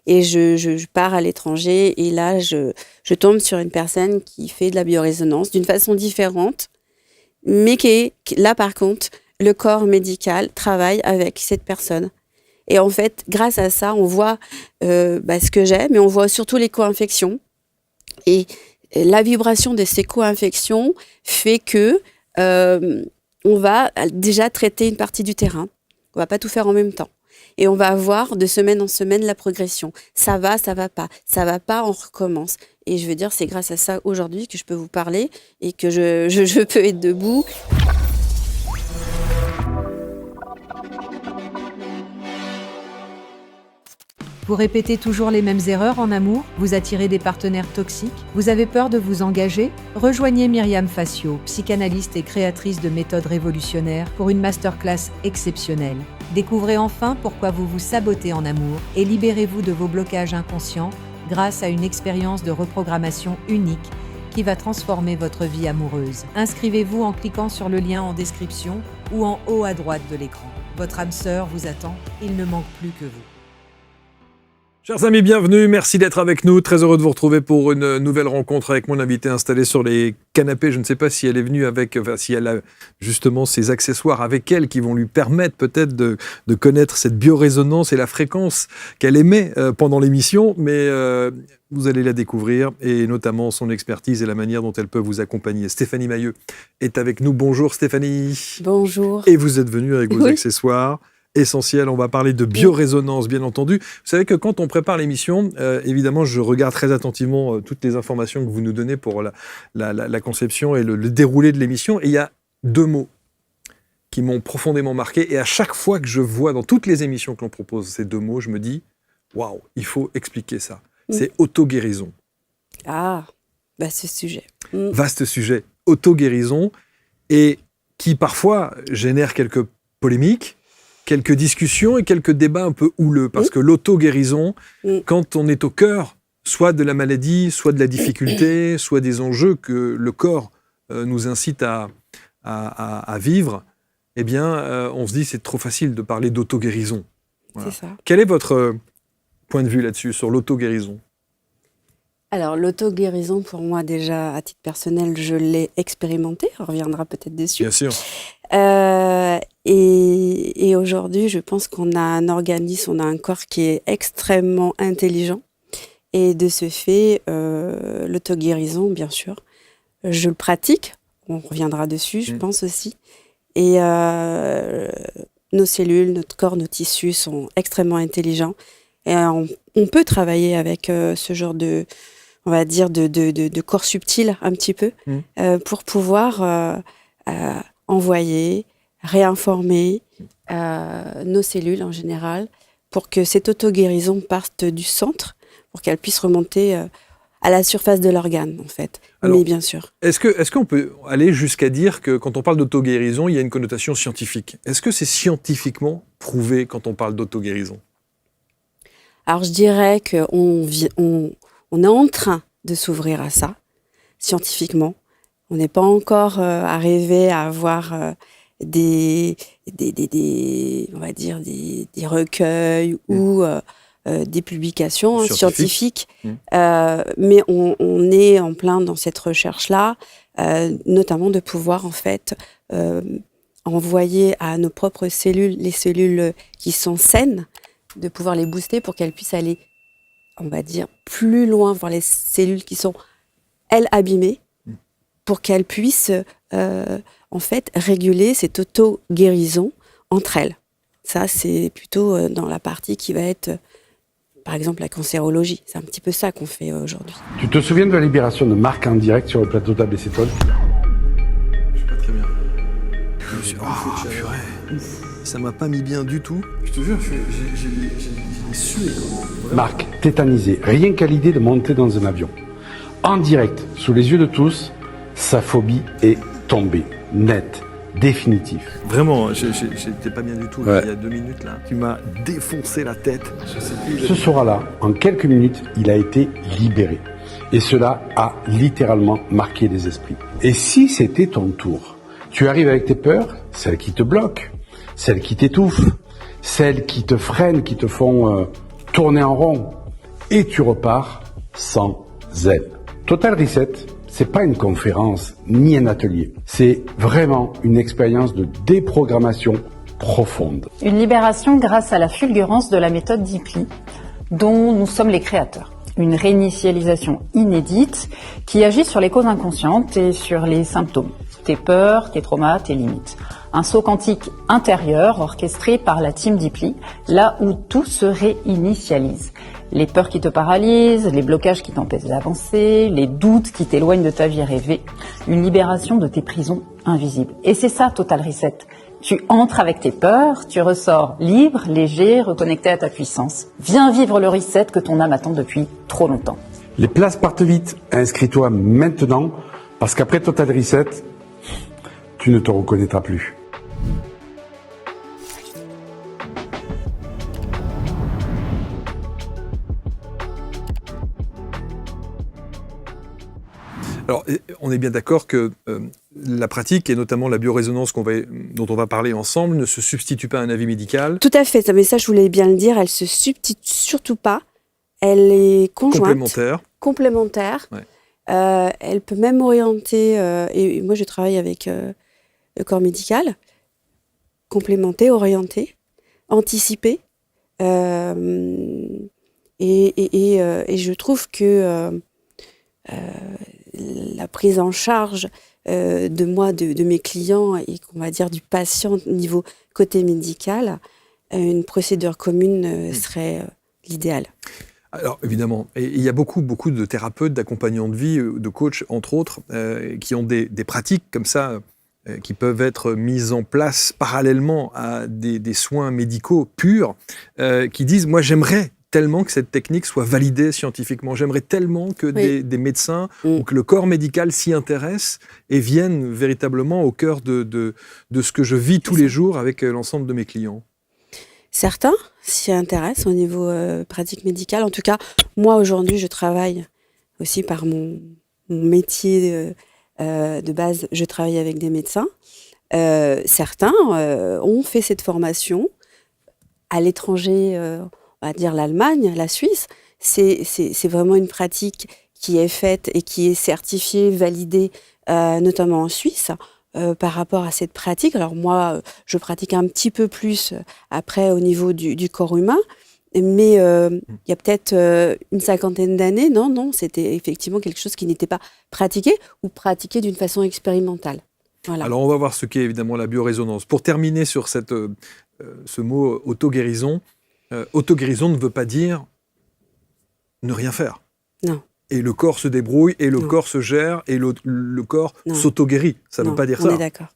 Et je pars à l'étranger et là, je tombe sur une personne qui fait de la biorésonance d'une façon différente, mais là, par contre, le corps médical travaille avec cette personne. Et en fait, grâce à ça, on voit ce que j'ai, mais on voit surtout les co-infections. Et la vibration de ces co-infections fait que on va déjà traiter une partie du terrain. On va pas tout faire en même temps. Et on va avoir de semaine en semaine la progression. Ça va pas. Ça va pas, on recommence. Et je veux dire, c'est grâce à ça aujourd'hui que je peux vous parler et que je peux être debout. Vous répétez toujours les mêmes erreurs en amour? Vous attirez des partenaires toxiques? Vous avez peur de vous engager? Rejoignez Myriam Facio, psychanalyste et créatrice de méthodes révolutionnaires, pour une masterclass exceptionnelle. Découvrez enfin pourquoi vous vous sabotez en amour et libérez-vous de vos blocages inconscients grâce à une expérience de reprogrammation unique qui va transformer votre vie amoureuse. Inscrivez-vous en cliquant sur le lien en description ou en haut à droite de l'écran. Votre âme sœur vous attend, il ne manque plus que vous. Chers amis, bienvenue, merci d'être avec nous. Très heureux de vous retrouver pour une nouvelle rencontre avec mon invité installé sur les canapés. Je ne sais pas si elle est venue si elle a justement ces accessoires avec elle qui vont lui permettre peut-être de connaître cette biorésonance et la fréquence qu'elle émet pendant l'émission, mais vous allez la découvrir et notamment son expertise et la manière dont elle peut vous accompagner. Stéphanie Mahieu est avec nous. Bonjour Stéphanie. Bonjour. Et vous êtes venue avec vos accessoires. Essentiel, on va parler de biorésonance, bien entendu. Vous savez que quand on prépare l'émission, évidemment, je regarde très attentivement toutes les informations que vous nous donnez pour la conception et le déroulé de l'émission. Et il y a 2 mots qui m'ont profondément marqué. Et à chaque fois que je vois dans toutes les émissions que l'on propose ces 2 mots, je me dis, waouh, il faut expliquer ça. C'est auto-guérison. Ah, vaste sujet. Vaste sujet, auto-guérison, et qui parfois génère quelques polémiques, quelques discussions et quelques débats un peu houleux, parce que l'auto-guérison, quand on est au cœur, soit de la maladie, soit de la difficulté, soit des enjeux que le corps nous incite à vivre, eh bien, on se dit c'est trop facile de parler d'auto-guérison. Voilà. C'est ça. Quel est votre point de vue là-dessus, sur l'auto-guérison ? Alors, l'auto-guérison, pour moi, déjà, à titre personnel, je l'ai expérimenté. On reviendra peut-être dessus. Bien sûr. Et aujourd'hui, je pense qu'on a un organisme, on a un corps qui est extrêmement intelligent. Et de ce fait, l'auto-guérison, bien sûr, je le pratique. On reviendra dessus, je pense aussi. Et nos cellules, notre corps, nos tissus sont extrêmement intelligents. Et on peut travailler avec ce genre de, on va dire, de corps subtil un petit peu, pour pouvoir envoyer, réinformer nos cellules en général, pour que cette auto-guérison parte du centre, pour qu'elle puisse remonter à la surface de l'organe, en fait. Alors, mais bien sûr. Est-ce qu'on peut aller jusqu'à dire que quand on parle d'auto-guérison, il y a une connotation scientifique ? Est-ce que c'est scientifiquement prouvé quand on parle d'auto-guérison ? Alors, je dirais qu'on est en train de s'ouvrir à ça, scientifiquement. On n'est pas encore arrivé à avoir des recueils ou des publications scientifiques. Mais on est en plein dans cette recherche-là, notamment de pouvoir, en fait, envoyer à nos propres cellules, les cellules qui sont saines, de pouvoir les booster pour qu'elles puissent aller, on va dire, plus loin, voir les cellules qui sont, elles, abîmées, pour qu'elles puissent, en fait, réguler cette auto-guérison entre elles. Ça, c'est plutôt dans la partie qui va être, par exemple, la cancérologie. C'est un petit peu ça qu'on fait aujourd'hui. Tu te souviens de la libération de Marc en direct sur le plateau d'ABC Étoile ? Je sais pas très bien. Purée. Ça m'a pas mis bien du tout. Je te jure, j'ai sué. Marc, tétanisé, rien qu'à l'idée de monter dans un avion. En direct, sous les yeux de tous, sa phobie est tombée. Net, définitif. Vraiment, j'étais pas bien du tout. Ouais. Il y a 2 minutes, là, tu m'as défoncé la tête. Ce soir-là, en quelques minutes, il a été libéré. Et cela a littéralement marqué les esprits. Et si c'était ton tour ? Tu arrives avec tes peurs, celles qui te bloquent, celles qui t'étouffent, celles qui te freinent, qui te font tourner en rond. et tu repars sans elle. Total Reset, c'est pas une conférence ni un atelier. C'est vraiment une expérience de déprogrammation profonde. Une libération grâce à la fulgurance de la méthode Deeply, dont nous sommes les créateurs. Une réinitialisation inédite qui agit sur les causes inconscientes et sur les symptômes. Tes peurs, tes traumas, tes limites. Un saut quantique intérieur orchestré par la team Deeply, là où tout se réinitialise. Les peurs qui te paralysent, les blocages qui t'empêchent d'avancer, les doutes qui t'éloignent de ta vie rêvée. Une libération de tes prisons invisibles. Et c'est ça, Total Reset. Tu entres avec tes peurs, tu ressors libre, léger, reconnecté à ta puissance. Viens vivre le reset que ton âme attend depuis trop longtemps. Les places partent vite. Inscris-toi maintenant, parce qu'après Total Reset, tu ne te reconnaîtras plus. Alors, on est bien d'accord que la pratique, et notamment la biorésonance dont on va parler ensemble, ne se substitue pas à un avis médical. Tout à fait, mais ça je voulais bien le dire, elle se substitue surtout pas. Elle est conjointe, complémentaire. Ouais. Elle peut même orienter, et moi je travaille avec le corps médical, complémenter, orienter, anticiper. Et je trouve que la prise en charge de mes clients et qu'on va dire du patient niveau côté médical, une procédure commune serait l'idéal. Alors évidemment, et il y a beaucoup de thérapeutes, d'accompagnants de vie, de coachs entre autres, qui ont des pratiques comme ça, qui peuvent être mises en place parallèlement à des soins médicaux purs, qui disent « moi j'aimerais tellement que cette technique soit validée scientifiquement. J'aimerais tellement que des médecins ou que le corps médical s'y intéresse et vienne véritablement au cœur de ce que je vis tous les jours avec l'ensemble de mes clients. » Certains s'y intéressent au niveau pratique médicale. En tout cas, moi aujourd'hui, je travaille aussi par mon métier de base. Je travaille avec des médecins. Certains ont fait cette formation à l'étranger. On va dire l'Allemagne, la Suisse, c'est vraiment une pratique qui est faite et qui est certifiée, validée, notamment en Suisse, par rapport à cette pratique. Alors moi, je pratique un petit peu plus après au niveau du corps humain, mais il y a peut-être une cinquantaine d'années, non, c'était effectivement quelque chose qui n'était pas pratiqué ou pratiqué d'une façon expérimentale. Voilà. Alors on va voir ce qu'est évidemment la biorésonance. Pour terminer sur ce mot auto-guérison, auto-guérison ne veut pas dire ne rien faire. Non. Et le corps se débrouille, et le corps se gère, et le corps s'auto-guérit. Ça ne veut pas dire ça. On est d'accord.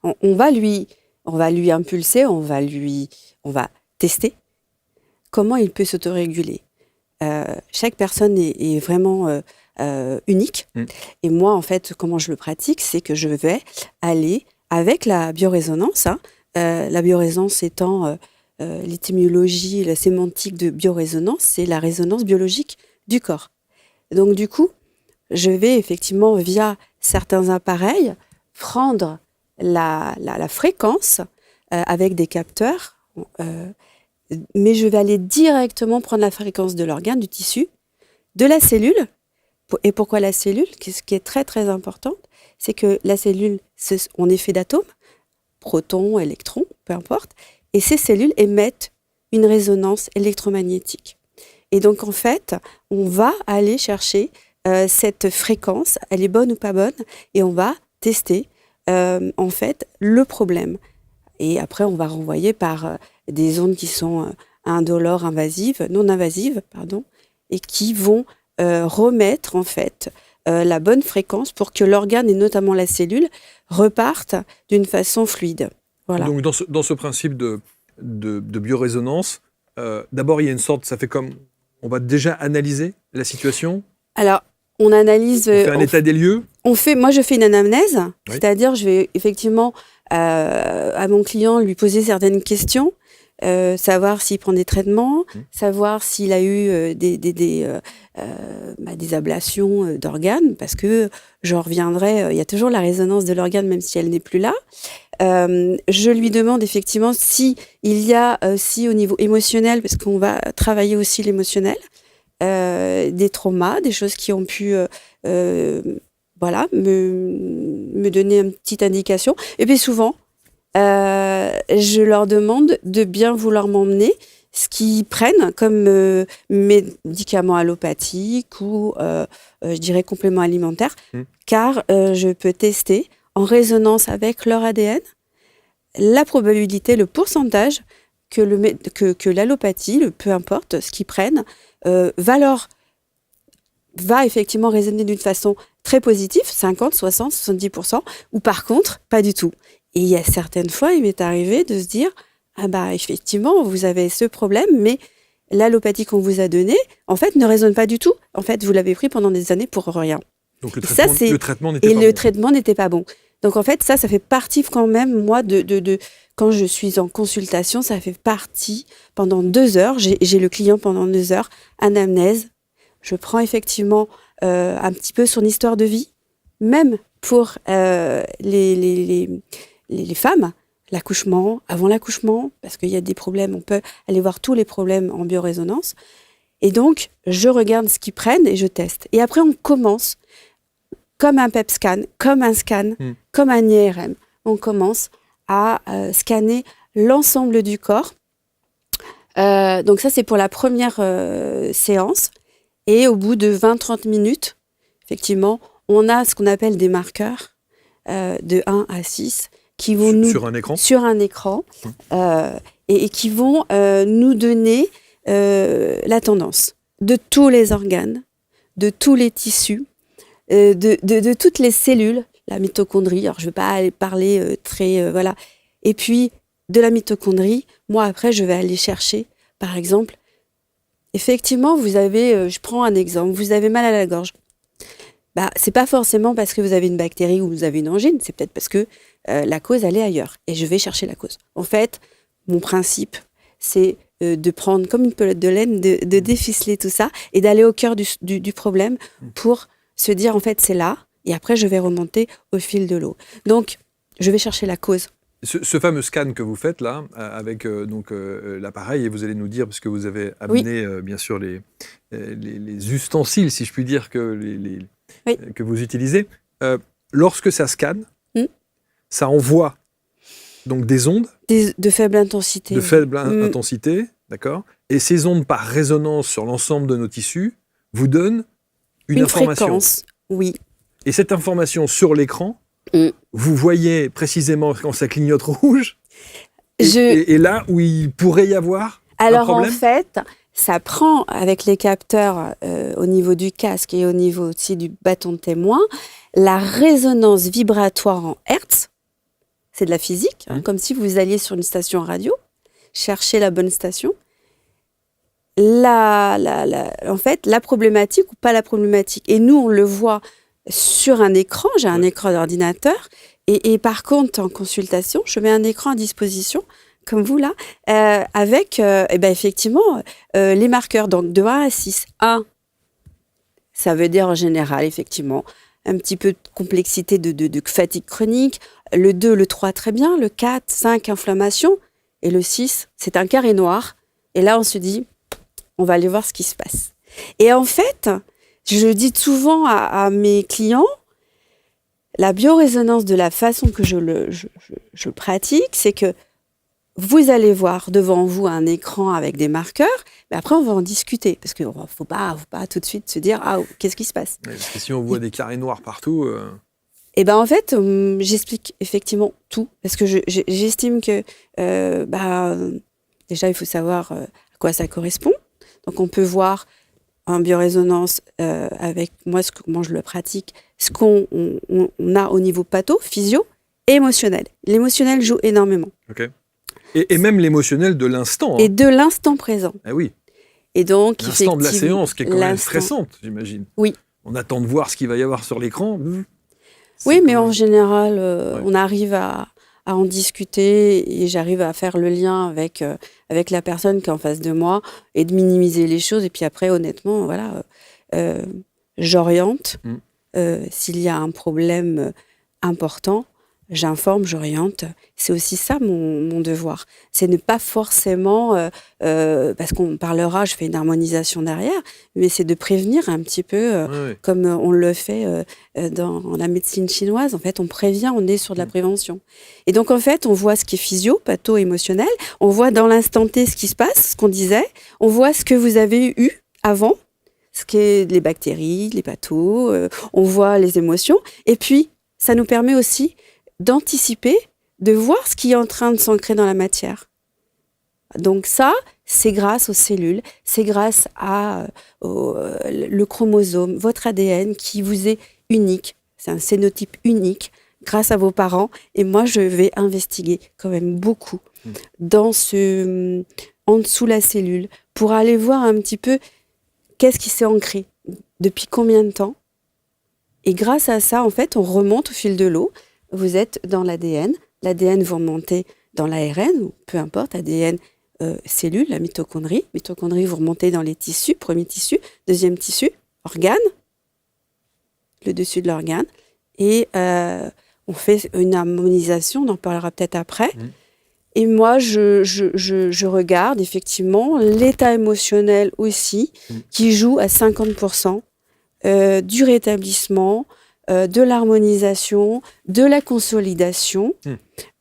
On va lui impulser, on va tester comment il peut s'autoréguler. Chaque personne est vraiment unique. Et moi, en fait, comment je le pratique, c'est que je vais aller avec la biorésonance. La biorésonance étant l'étymologie, la sémantique de biorésonance, c'est la résonance biologique du corps. Donc du coup, je vais effectivement, via certains appareils, prendre la fréquence avec des capteurs, mais je vais aller directement prendre la fréquence de l'organe, du tissu, de la cellule. Et pourquoi la cellule ? Ce qui est très très important, c'est que la cellule, on est fait d'atomes, protons, électrons, peu importe, et ces cellules émettent une résonance électromagnétique. Et donc, en fait, on va aller chercher cette fréquence, elle est bonne ou pas bonne, et on va tester, en fait, le problème. Et après, on va renvoyer par des ondes qui sont indolores, non invasives, et qui vont remettre, en fait, la bonne fréquence pour que l'organe, et notamment la cellule, repartent d'une façon fluide. Voilà. Donc, dans ce principe de biorésonance, d'abord, il y a une sorte, ça fait comme, on va déjà analyser la situation. Alors, on analyse... On fait un état des lieux. Moi, je fais une anamnèse, oui. C'est-à-dire, je vais effectivement, à mon client, lui poser certaines questions. savoir s'il prend des traitements, savoir s'il a eu des ablations d'organes, parce que je reviendrai, il y a toujours la résonance de l'organe, même si elle n'est plus là. Je lui demande effectivement si il y a aussi au niveau émotionnel, parce qu'on va travailler aussi l'émotionnel, des traumas, des choses qui ont pu me donner une petite indication. Et puis souvent, je leur demande de bien vouloir m'emmener ce qu'ils prennent comme médicaments allopathiques ou, je dirais, compléments alimentaires, car je peux tester en résonance avec leur ADN la probabilité, le pourcentage que l'allopathie, peu importe ce qu'ils prennent, va effectivement résonner d'une façon très positive, 50, 60, 70%, ou par contre, pas du tout. Et il y a certaines fois, il m'est arrivé de se dire, ah bah effectivement, vous avez ce problème, mais l'allopathie qu'on vous a donnée, en fait, ne résonne pas du tout. En fait, vous l'avez pris pendant des années pour rien. Donc le traitement n'était pas bon. Et le traitement n'était pas bon. Donc en fait, ça fait partie quand même, moi, quand je suis en consultation, ça fait partie pendant 2 heures. J'ai le client pendant 2 heures, anamnèse. Je prends effectivement un petit peu son histoire de vie, même pour les femmes, l'accouchement, avant l'accouchement, parce qu'il y a des problèmes, on peut aller voir tous les problèmes en biorésonance. Et donc, je regarde ce qu'ils prennent et je teste. Et après, on commence, comme un PET scan, comme un scan, comme un IRM. On commence à scanner l'ensemble du corps. Donc ça, c'est pour la première séance. Et au bout de 20-30 minutes, effectivement, on a ce qu'on appelle des marqueurs de 1 à 6 qui vont sur un écran et qui vont nous donner la tendance de tous les organes, de tous les tissus, de toutes les cellules, la mitochondrie. Alors je ne vais pas aller parler voilà. Et puis de la mitochondrie, moi après je vais aller chercher, par exemple, effectivement vous avez, je prends un exemple, vous avez mal à la gorge. Bah, c'est pas forcément parce que vous avez une bactérie ou vous avez une angine, c'est peut-être parce que la cause, elle est ailleurs. Et je vais chercher la cause. En fait, mon principe, c'est de prendre comme une pelote de laine, de déficeler tout ça et d'aller au cœur du problème pour se dire, en fait, c'est là. Et après, je vais remonter au fil de l'eau. Donc, je vais chercher la cause. Ce fameux scan que vous faites là, avec l'appareil, et vous allez nous dire, parce que vous avez amené bien sûr les ustensiles, si je puis dire, que vous utilisez, lorsque ça scanne, ça envoie donc des ondes de faible intensité. De faible intensité, d'accord. Et ces ondes, par résonance sur l'ensemble de nos tissus, vous donnent une information. Fréquence, oui. Et cette information sur l'écran, vous voyez précisément quand ça clignote rouge, et là où il pourrait y avoir un problème. Alors en fait, ça prend avec les capteurs au niveau du casque et au niveau aussi du bâton de témoin, la résonance vibratoire en hertz. C'est de la physique, comme si vous alliez sur une station radio, chercher la bonne station. En fait, la problématique ou pas la problématique. Et nous, on le voit sur un écran. J'ai un écran d'ordinateur. Et par contre, en consultation, je mets un écran à disposition, comme vous là, avec effectivement les marqueurs. Donc de 1 à 6. 1, ça veut dire en général, effectivement, un petit peu de complexité de fatigue chronique. Le 2, le 3, très bien. Le 4, 5, inflammation. Et le 6, c'est un carré noir. Et là, on se dit, on va aller voir ce qui se passe. Et en fait, je dis souvent à mes clients, la biorésonance de la façon que je le pratique, c'est que vous allez voir devant vous un écran avec des marqueurs, mais après on va en discuter, parce qu'il ne faut pas tout de suite se dire « Ah, qu'est-ce qui se passe ?» Parce que si on voit des carrés noirs partout... Et en fait, j'explique effectivement tout, parce que j'estime que déjà il faut savoir à quoi ça correspond. Donc on peut voir en biorésonance avec moi comment je le pratique, ce qu'on a au niveau patho, physio et émotionnel. L'émotionnel joue énormément. Ok. Et même l'émotionnel de l'instant. Et de l'instant présent. Ah oui. Et donc, l'instant de la séance qui est quand même stressante, j'imagine. Oui. On attend de voir ce qu'il va y avoir sur l'écran. Oui, mais en général, on arrive à à en discuter et j'arrive à faire le lien avec la personne qui est en face de moi et de minimiser les choses. Et puis après, honnêtement, voilà, j'oriente. S'il y a un problème important, j'informe, j'oriente. C'est aussi ça mon devoir. C'est ne pas forcément, parce qu'on parlera, je fais une harmonisation derrière, mais c'est de prévenir un petit peu, comme on le fait dans la médecine chinoise. En fait, on prévient, on est sur de la prévention. Et donc, en fait, on voit ce qui est physio, patho-émotionnel. On voit dans l'instant T ce qui se passe, ce qu'on disait. On voit ce que vous avez eu avant, ce qui est les bactéries, les pathos. On voit les émotions. Et puis, ça nous permet aussi d'anticiper, de voir ce qui est en train de s'ancrer dans la matière. Donc ça, c'est grâce aux cellules, c'est grâce le chromosome, votre ADN qui vous est unique. C'est un phénotype unique grâce à vos parents. Et moi, je vais investiguer quand même beaucoup en dessous la cellule pour aller voir un petit peu qu'est-ce qui s'est ancré, depuis combien de temps. Et grâce à ça, en fait, on remonte au fil de l'eau. Vous êtes dans l'ADN. L'ADN, vous remontez dans l'ARN, ou peu importe, ADN, cellule, la mitochondrie. Mitochondrie, vous remontez dans les tissus, premier tissu, deuxième tissu, organe, le dessus de l'organe. Et on fait une harmonisation, on en parlera peut-être après. Et moi, je regarde effectivement l'état émotionnel aussi, qui joue à 50% du rétablissement, de l'harmonisation, de la consolidation,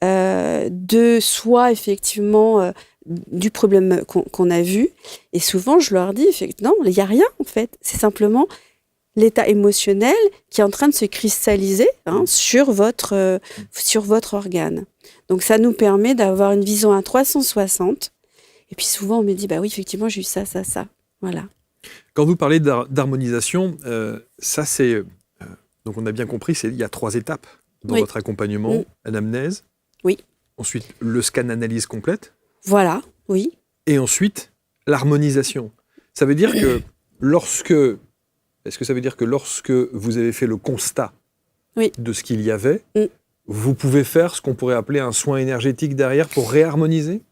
de soit effectivement du problème qu'on a vu. Et souvent, je leur dis, non, il n'y a rien en fait. C'est simplement l'état émotionnel qui est en train de se cristalliser sur votre organe. Donc ça nous permet d'avoir une vision à 360. Et puis souvent, on me dit, bah oui, effectivement, j'ai eu ça, ça, ça. Voilà. Quand vous parlez d'harmonisation, ça c'est... donc on a bien compris, il y a 3 étapes dans votre accompagnement. Anamnèse. Oui. Ensuite, le scan-analyse complète. Voilà, oui. Et ensuite, l'harmonisation. Ça veut dire que est-ce que ça veut dire que lorsque vous avez fait le constat de ce qu'il y avait, vous pouvez faire ce qu'on pourrait appeler un soin énergétique derrière pour réharmoniser ?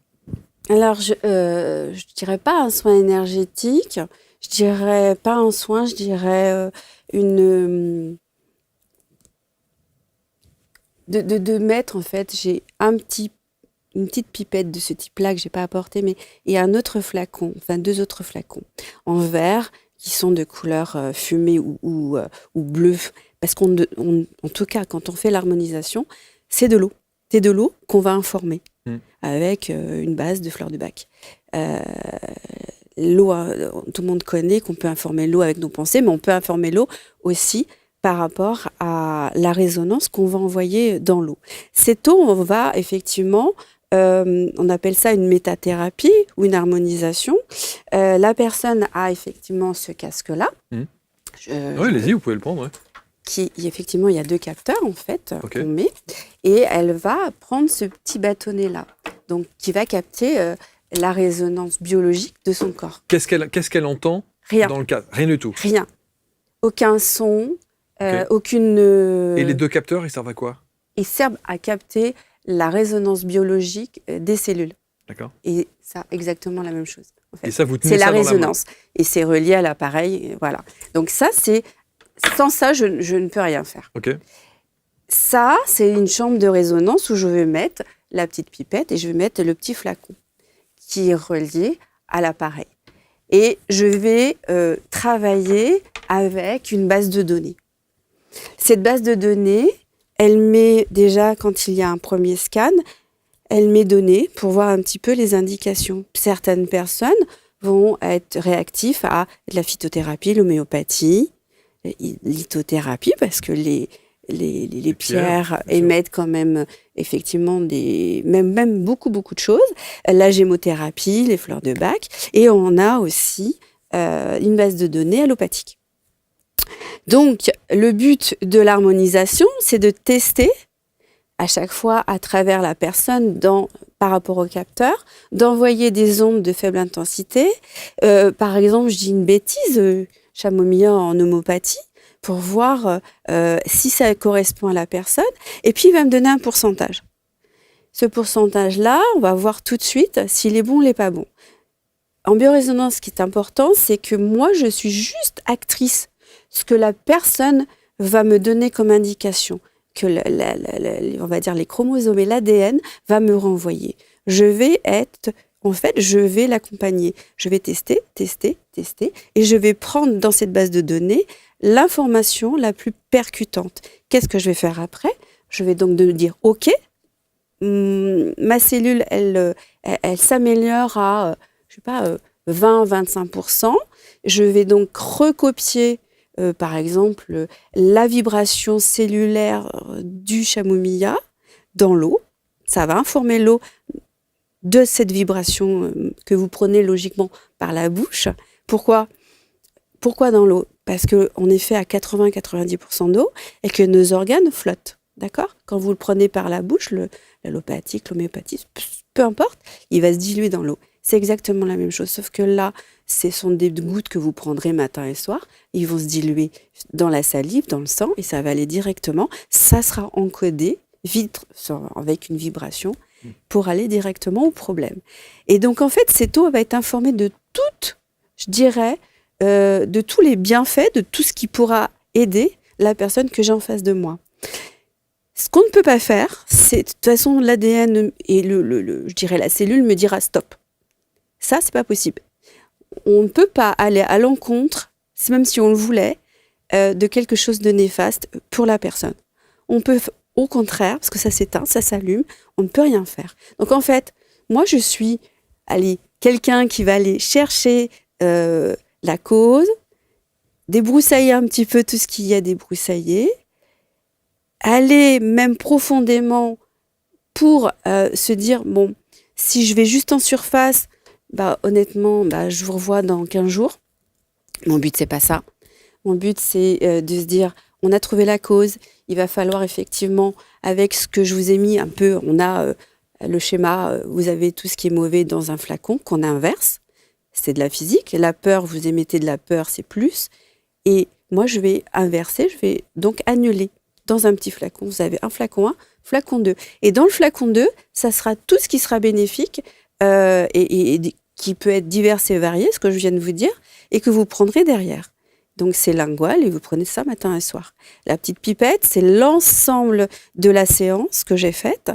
Alors, je dirais pas un soin énergétique, je dirais pas un soin, je dirais une... De mettre, en fait, j'ai une petite pipette de ce type-là que j'ai pas apporté, mais il y a un autre flacon, enfin 2 autres flacons en verre qui sont de couleur fumée ou bleu. Parce en tout cas, quand on fait l'harmonisation, c'est de l'eau. C'est de l'eau qu'on va informer avec une base de fleurs de bac. L'eau, tout le monde connaît qu'on peut informer l'eau avec nos pensées, mais on peut informer l'eau aussi par rapport à la résonance qu'on va envoyer dans l'eau. Cette eau, on va effectivement, on appelle ça une métathérapie ou une harmonisation. La personne a effectivement ce casque-là. Oui, allez-y, vous pouvez le prendre. Effectivement, il y a 2 capteurs en fait qu'on met, et elle va prendre ce petit bâtonnet-là, donc qui va capter la résonance biologique de son corps. Qu'est-ce qu'elle entend dans le cadre ? Rien du tout. Rien. Aucun son, aucune... Et les 2 capteurs, ils servent à quoi ? Ils servent à capter la résonance biologique des cellules. D'accord. Et ça, exactement la même chose. En fait. Et ça, vous tenez c'est ça la dans résonance. la main. Et c'est relié à l'appareil, voilà. Donc ça, sans ça, je ne peux rien faire. Ok. Ça, c'est une chambre de résonance où je vais mettre la petite pipette et je vais mettre le petit flacon qui est relié à l'appareil. Et je vais travailler avec une base de données. Cette base de données, elle met déjà, quand il y a un premier scan, elle met données pour voir un petit peu les indications. Certaines personnes vont être réactives à la phytothérapie, l'homéopathie, lithothérapie, parce que les pierres émettent quand même effectivement même beaucoup de choses. La gémothérapie, les fleurs de bac, et on a aussi une base de données allopathique. Donc, le but de l'harmonisation, c'est de tester à chaque fois à travers la personne par rapport au capteur, d'envoyer des ondes de faible intensité. Par exemple, je dis une bêtise, chamomilla en homéopathie, pour voir si ça correspond à la personne. Et puis, il va me donner un pourcentage. Ce pourcentage-là, on va voir tout de suite s'il est bon ou il n'est pas bon. En biorésonance, ce qui est important, c'est que moi, je suis juste actrice. Ce que la personne va me donner comme indication, que on va dire les chromosomes et l'ADN va me renvoyer. Je vais l'accompagner. Je vais tester, et je vais prendre dans cette base de données l'information la plus percutante. Qu'est-ce que je vais faire après ? Je vais donc dire, OK, ma cellule, elle s'améliore à, 20-25%. Je vais donc recopier, par exemple, la vibration cellulaire du chamomilla dans l'eau. Ça va informer l'eau de cette vibration que vous prenez logiquement par la bouche. Pourquoi dans l'eau ? Parce qu'on est fait à 80-90% d'eau et que nos organes flottent. D'accord ? Quand vous le prenez par la bouche, l'allopathique, l'homéopathie, peu importe, il va se diluer dans l'eau. C'est exactement la même chose, sauf que là, ce sont des gouttes que vous prendrez matin et soir. Ils vont se diluer dans la salive, dans le sang, et ça va aller directement. Ça sera encodé avec une vibration pour aller directement au problème. Et donc, en fait, cette eau va être informée de de tous les bienfaits, de tout ce qui pourra aider la personne que j'ai en face de moi. Ce qu'on ne peut pas faire, c'est, de toute façon, l'ADN et la cellule me dira stop. Ça, c'est pas possible. On ne peut pas aller à l'encontre, même si on le voulait, de quelque chose de néfaste pour la personne. On peut, au contraire, parce que ça s'éteint, ça s'allume, on ne peut rien faire. Donc, en fait, moi, je suis quelqu'un qui va aller chercher la cause, débroussailler un petit peu tout ce qu'il y a débroussaillé, aller même profondément pour se dire, bon, si je vais juste en surface, honnêtement, je vous revois dans 15 jours. Mon but, c'est pas ça. Mon but, c'est de se dire, on a trouvé la cause, il va falloir effectivement, avec ce que je vous ai mis un peu, on a le schéma, vous avez tout ce qui est mauvais dans un flacon qu'on inverse, c'est de la physique. La peur, vous émettez de la peur, c'est plus. Et moi, je vais inverser, je vais donc annuler. Dans un petit flacon, vous avez un flacon 1, flacon 2. Et dans le flacon 2, ça sera tout ce qui sera bénéfique et qui peut être divers et varié, ce que je viens de vous dire, et que vous prendrez derrière. Donc, c'est lingual et vous prenez ça matin et soir. La petite pipette, c'est l'ensemble de la séance que j'ai faite.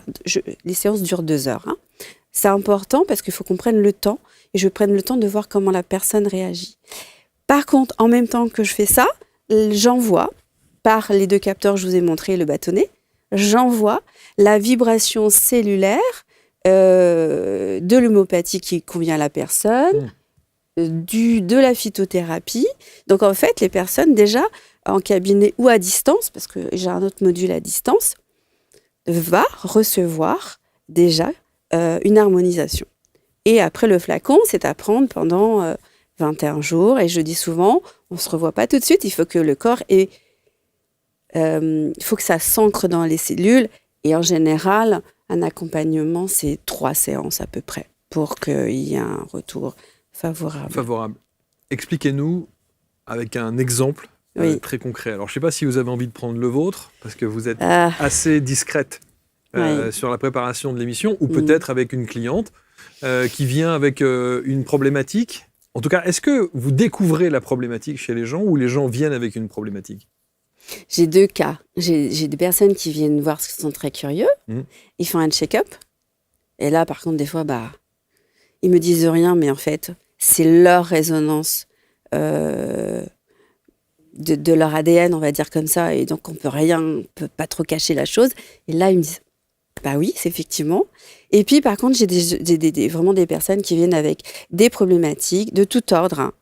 Les séances durent 2 heures. Hein. C'est important parce qu'il faut qu'on prenne le temps et je prenne le temps de voir comment la personne réagit. Par contre, en même temps que je fais ça, j'envoie, par les 2 capteurs que je vous ai montrés, le bâtonnet, j'envoie la vibration cellulaire de l'homéopathie qui convient à la personne, de la phytothérapie. Donc en fait, les personnes déjà en cabinet ou à distance, parce que j'ai un autre module à distance, va recevoir déjà une harmonisation. Et après le flacon, c'est à prendre pendant 21 jours. Et je dis souvent, on ne se revoit pas tout de suite, il faut que le corps ait... il faut que ça s'ancre dans les cellules. Et en général, un accompagnement, c'est 3 séances à peu près pour qu'il y ait un retour favorable. Expliquez-nous avec un exemple très concret. Alors, je ne sais pas si vous avez envie de prendre le vôtre, parce que vous êtes assez discrète sur la préparation de l'émission, ou peut-être avec une cliente qui vient avec une problématique. En tout cas, est-ce que vous découvrez la problématique chez les gens ou les gens viennent avec une problématique ? J'ai 2 cas. J'ai des personnes qui viennent voir parce qu'ils sont très curieux. Ils font un check-up. Et là, par contre, des fois, ils me disent rien, mais en fait, c'est leur résonance de leur ADN, on va dire comme ça. Et donc, on peut pas trop cacher la chose. Et là, ils me disent, oui, c'est effectivement. Et puis, par contre, j'ai vraiment des personnes qui viennent avec des problématiques de tout ordre. Hein.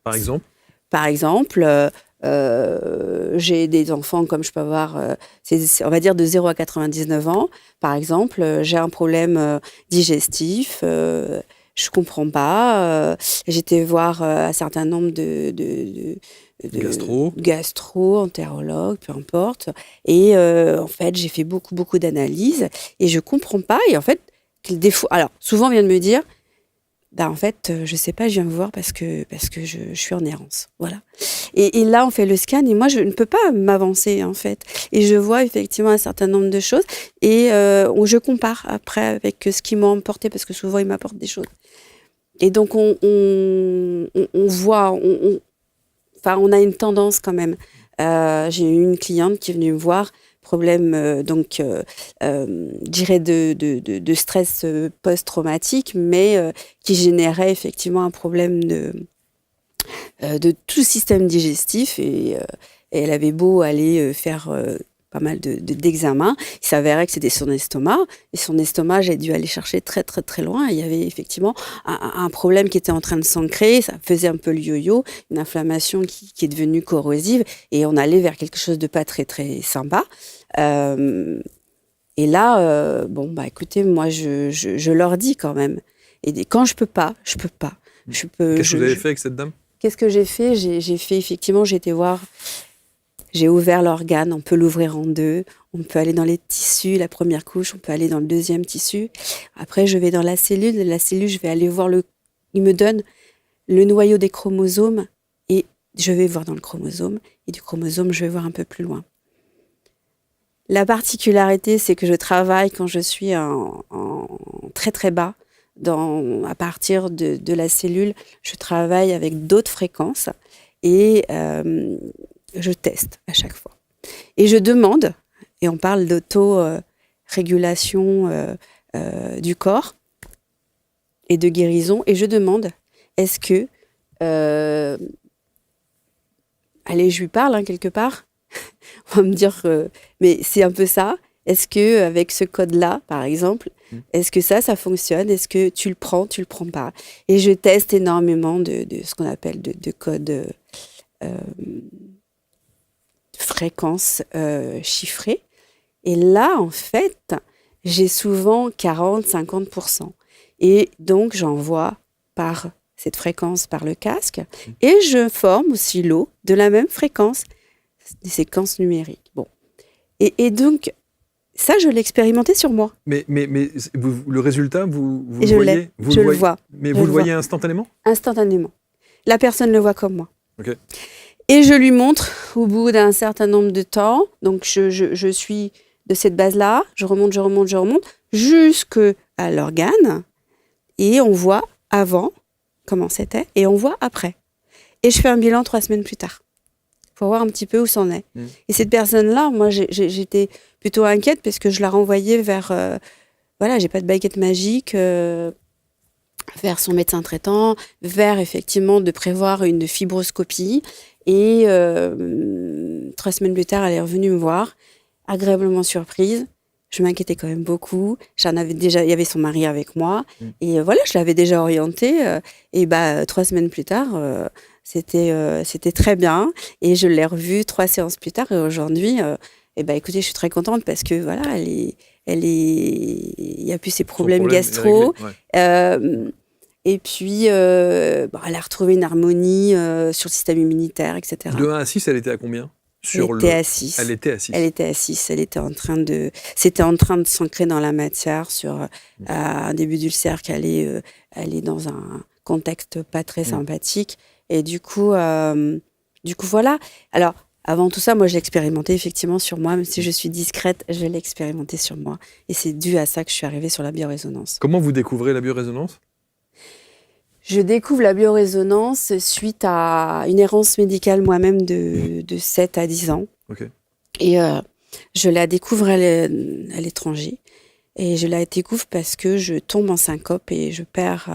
Par exemple, j'ai des enfants comme je peux avoir, on va dire de 0 à 99 ans. Par exemple, j'ai un problème digestif, je comprends pas. J'étais voir un certain nombre de gastro, entérologues, peu importe. Et en fait, j'ai fait beaucoup d'analyses et je comprends pas. Et en fait, alors souvent on vient de me dire, en fait, je sais pas, je viens vous voir parce que je suis en errance. Voilà. Et là, on fait le scan et moi, je ne peux pas m'avancer, en fait. Et je vois effectivement un certain nombre de choses et je compare après avec ce qu'ils m'ont apporté parce que souvent, ils m'apportent des choses. Et donc, on voit, on a une tendance quand même. J'ai eu une cliente qui est venue me voir, problème je dirais de stress post-traumatique, mais qui générait effectivement un problème de tout le système digestif et elle avait beau aller faire pas mal d'examens, il s'avérait que c'était son estomac et son estomac, j'ai dû aller chercher très très très loin. Il y avait effectivement un problème qui était en train de s'ancrer, ça faisait un peu le yo-yo, une inflammation qui est devenue corrosive et on allait vers quelque chose de pas très très sympa. Et là, écoutez, moi je leur dis quand même. Et quand je peux pas, je peux pas. Qu'est-ce que vous avez fait avec cette dame ? Qu'est-ce que j'ai fait ? J'ai fait effectivement, j'ai été voir, j'ai ouvert l'organe, on peut l'ouvrir en deux, on peut aller dans les tissus, la première couche, on peut aller dans le deuxième tissu. Après, je vais dans la cellule, je vais aller voir il me donne le noyau des chromosomes et je vais voir dans le chromosome et du chromosome, je vais voir un peu plus loin. La particularité, c'est que je travaille quand je suis en très très bas. À partir de la cellule, je travaille avec d'autres fréquences et je teste à chaque fois. Et je demande, et on parle d'auto-régulation du corps et de guérison, et je demande, est-ce que... allez, je lui parle quelque part, on va me dire, mais c'est un peu ça. Est-ce que avec ce code-là, par exemple, est-ce que ça fonctionne ? Est-ce que tu le prends pas ? Et je teste énormément de ce qu'on appelle de codes de fréquences chiffrées. Et là, en fait, j'ai souvent 40-50%. Et donc, j'envoie par cette fréquence par le casque et je forme aussi l'eau de la même fréquence, des séquences numériques. Bon. Et donc, ça, je l'ai expérimenté sur moi. Mais le résultat, vous le je voyez l'ai, je le vois. Mais vous le voyez instantanément ? Instantanément. La personne le voit comme moi. Okay. Et je lui montre au bout d'un certain nombre de temps. Donc, je suis de cette base-là. Je remonte jusqu'à l'organe. Et on voit avant comment c'était et on voit après. Et je fais un bilan 3 semaines plus tard pour voir un petit peu où c'en est. Et cette personne-là, moi, j'étais plutôt inquiète parce que je la renvoyais vers... j'ai pas de baguette magique, vers son médecin traitant, vers effectivement de prévoir une fibroscopie. Et 3 semaines plus tard, elle est revenue me voir, agréablement surprise. Je m'inquiétais quand même beaucoup. Il y avait son mari avec moi. Et je l'avais déjà orientée. 3 semaines plus tard, c'était très bien. Et je l'ai revue 3 séances plus tard. Et aujourd'hui, écoutez, je suis très contente parce que il n'y a plus ces problèmes gastro. Et puis, elle a retrouvé une harmonie sur le système immunitaire, etc. De 1 à 6, elle était à combien ? Elle était à 6. Elle était à 6. Elle était à 6. C'était en train de s'ancrer dans la matière sur un début d'ulcère qui allait dans un contexte pas très sympathique. Et du coup, voilà. Alors, avant tout ça, moi, je l'ai expérimenté effectivement sur moi. Même si je suis discrète, je l'ai expérimenté sur moi. Et c'est dû à ça que je suis arrivée sur la biorésonance. Comment vous découvrez la biorésonance ? Je découvre la biorésonance suite à une errance médicale moi-même de 7 à 10 ans. Okay. Et je la découvre à l'étranger. Et je la découvre parce que je tombe en syncope et je perds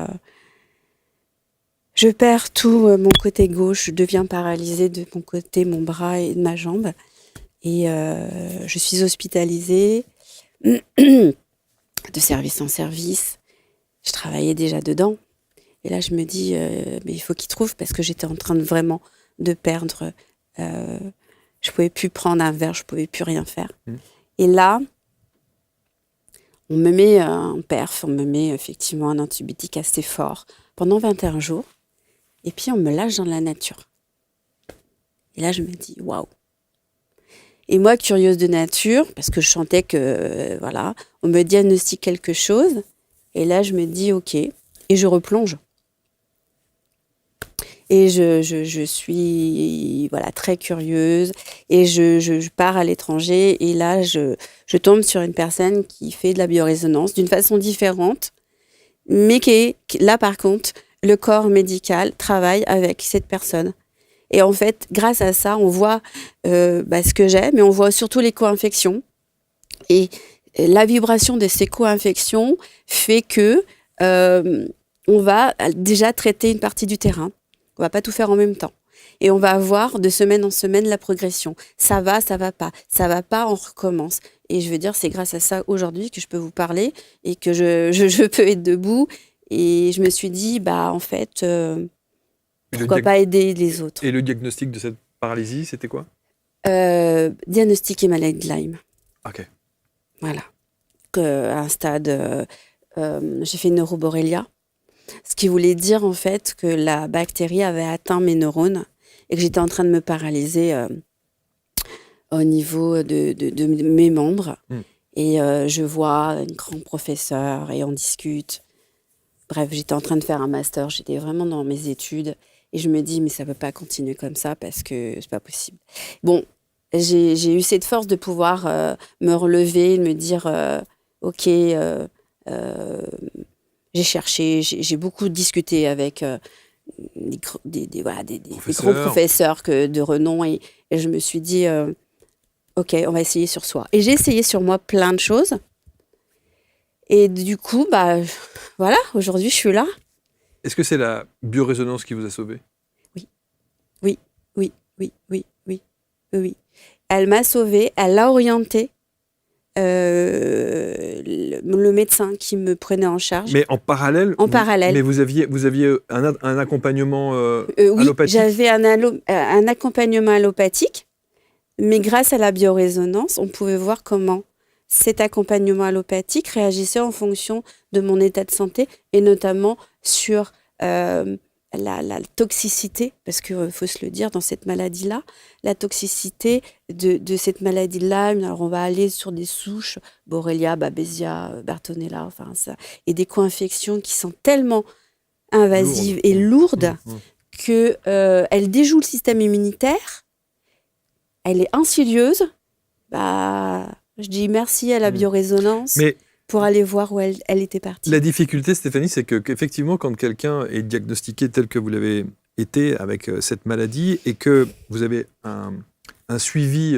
tout mon côté gauche. Je deviens paralysée de mon côté, mon bras et de ma jambe. Et je suis hospitalisée de service en service. Je travaillais déjà dedans. Et là, je me dis, mais il faut qu'il trouve parce que j'étais en train vraiment de perdre. Je pouvais plus prendre un verre, je pouvais plus rien faire. Et là, on me met un perf, on me met effectivement un antibiotique assez fort pendant 21 jours. Et puis, on me lâche dans la nature. Et là, je me dis, waouh. Et moi, curieuse de nature, parce que je sentais que, on me diagnostique quelque chose. Et là, je me dis, ok. Et je replonge. Et je suis voilà, très curieuse et je pars à l'étranger et là, je tombe sur une personne qui fait de la biorésonance d'une façon différente, mais là, par contre, le corps médical travaille avec cette personne. Et en fait, grâce à ça, on voit ce que j'ai, mais on voit surtout les co-infections. Et la vibration de ces co-infections fait que on va déjà traiter une partie du terrain. On va pas tout faire en même temps. Et on va voir de semaine en semaine la progression. Ça va pas. Ça va pas, on recommence. Et je veux dire, c'est grâce à ça aujourd'hui que je peux vous parler et que je peux être debout. Et je me suis dit, en fait, pourquoi pas aider les autres. Et le diagnostic de cette paralysie, c'était quoi ? Diagnostic et maladie de Lyme. Ok. Voilà. À un stade, j'ai fait une neuroborrelia. Ce qui voulait dire en fait que la bactérie avait atteint mes neurones et que j'étais en train de me paralyser au niveau de mes membres. Et je vois un grand professeur et on discute. Bref, j'étais en train de faire un master, j'étais vraiment dans mes études et je me dis mais ça ne peut pas continuer comme ça parce que c'est pas possible. Bon, j'ai eu cette force de pouvoir me relever, de me dire ok, j'ai cherché, j'ai beaucoup discuté avec des gros professeurs de renom et je me suis dit, ok, on va essayer sur soi. Et j'ai essayé sur moi plein de choses. Et du coup, voilà, aujourd'hui, je suis là. Est-ce que c'est la biorésonance qui vous a sauvé ? Oui. Elle m'a sauvée, elle l'a orientée. Le médecin qui me prenait en charge. Mais en parallèle. Mais vous aviez un accompagnement allopathique. Oui, j'avais un accompagnement allopathique, mais grâce à la biorésonance, on pouvait voir comment cet accompagnement allopathique réagissait en fonction de mon état de santé et notamment sur la toxicité, parce qu'il faut se le dire, dans cette maladie-là, la toxicité de cette maladie-là, alors on va aller sur des souches, Borrelia, Babesia, Bartonella, enfin ça, et des co-infections qui sont tellement invasives et lourdes qu'elles déjouent le système immunitaire, elle est insidieuse, je dis merci à la biorésonance. Mais pour aller voir où elle était partie. La difficulté, Stéphanie, c'est qu'effectivement, quand quelqu'un est diagnostiqué tel que vous l'avez été avec cette maladie et que vous avez un suivi